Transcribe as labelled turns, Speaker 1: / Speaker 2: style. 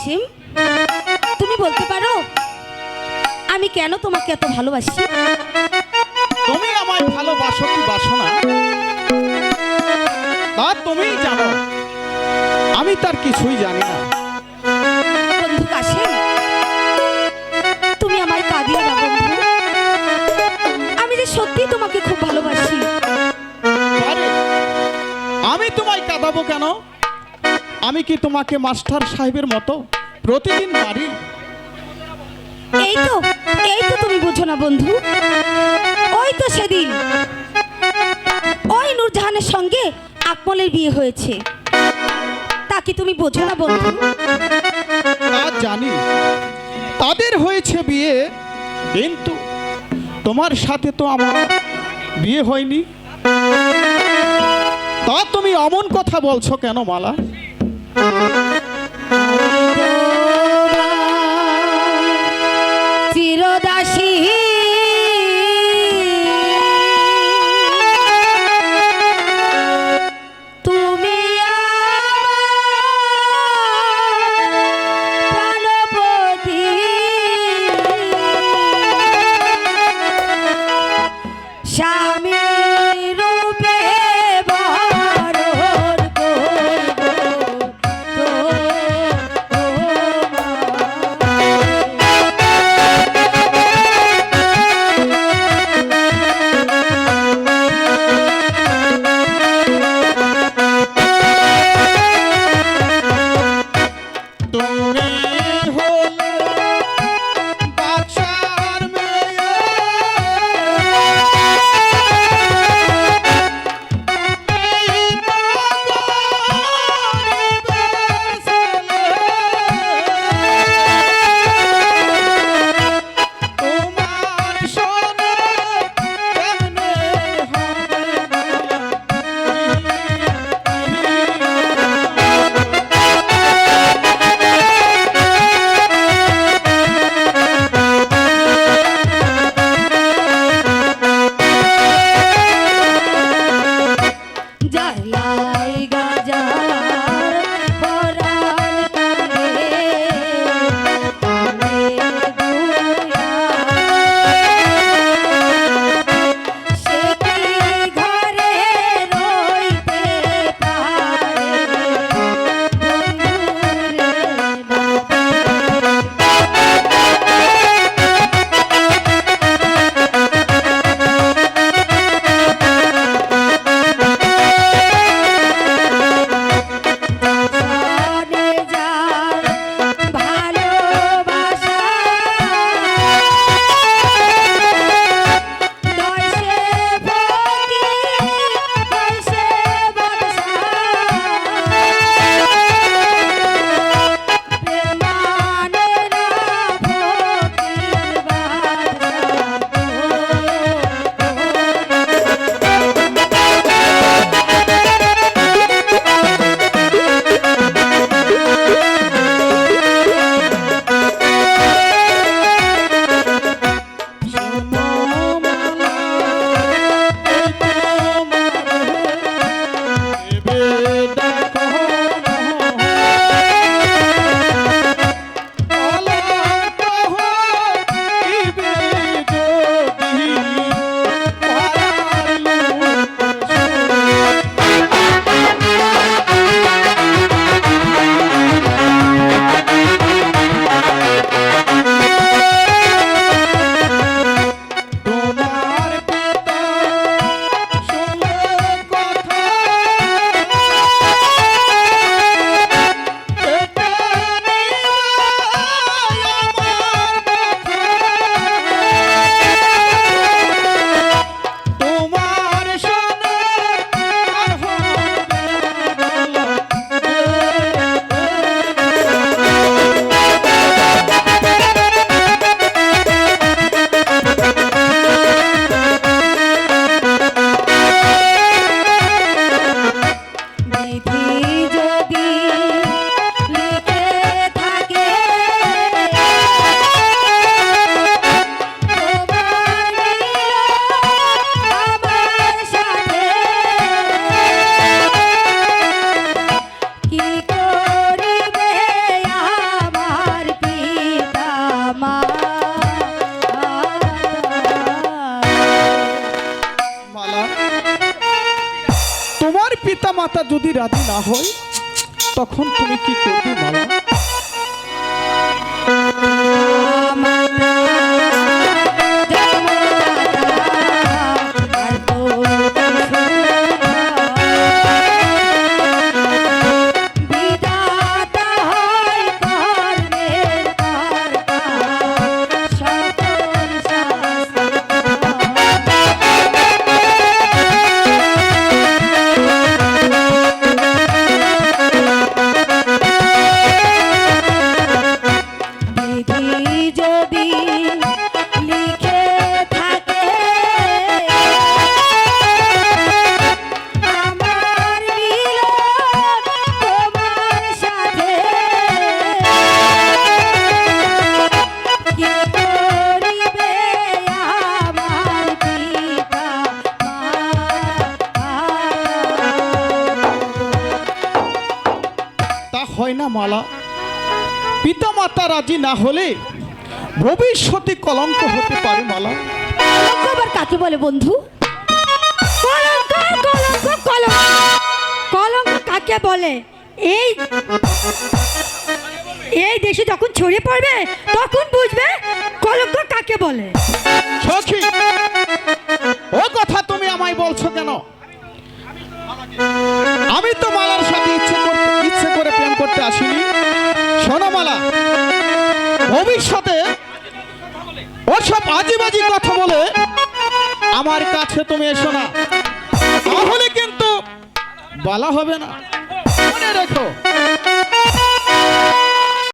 Speaker 1: কাসিম, তুমি বলতে পারো আমি কেন তোমাকে এত ভালোবাসি?
Speaker 2: তুমি আমায় ভালোবাসো কি বাসো না তা তুমিই জানো, আমি তার কিছুই জানি না।
Speaker 1: বন্ধু কাসিম, তুমি আমায় কাঁদিও না বন্ধু, আমি যে সত্যি তোমাকে খুব ভালোবাসি।
Speaker 2: আরে আমি তোমায় কাঁদাবো কেন? আমি কি তোমাকে মাস্টার সাহেবের মতো প্রতিদিন মারি?
Speaker 1: এই তো তুমি বুঝো না বন্ধু, ওই তো সেদিন ওই নূরজাহানের সঙ্গে আকমলের বিয়ে হয়েছে, তা কি তুমি বোঝো না বন্ধু?
Speaker 2: তা জানি তাদের হয়েছে বিয়ে, কিন্তু তোমার সাথে তো আমার বিয়ে হয়নি। তা তুমি অমন কথা বলছো কেন মালা?
Speaker 1: চিরদাসী তুমি প্রাণপতি, স্বামী রূপে বরণ করব
Speaker 2: রাজি না হই তখন তুমি কি করবে মালা?
Speaker 1: যদি লিখে থাকে আমার মিলন তোমার সাথে, কি করিবে আমার পিতা
Speaker 2: তা হয় না মালা। পিতা মাতা রাজি না হলে ভবিষ্যতে কলঙ্ক হতে পারে মালা।
Speaker 1: কলঙ্ক আবার কাকে বলে বন্ধু?
Speaker 3: কলঙ্ক কলঙ্ক কলঙ্ক কলঙ্ক কাকে বলে? এই এই দেশে যখন ছড়িয়ে পড়বে তখন বুঝবে কলঙ্ক কাকে বলে।
Speaker 2: সখী, ও কথা তুমি আমায় বলছো কেন? আমি তো মালার সাথে ইচ্ছে করে প্রেম করতে আসিনি। শোনো মালা, ভবিষ্যতে ওসব আজেবাজি কথা বলে আমার কাছে তুমি এসো না, তাহলে কিন্তু বলা হবে না। মনে রেখো।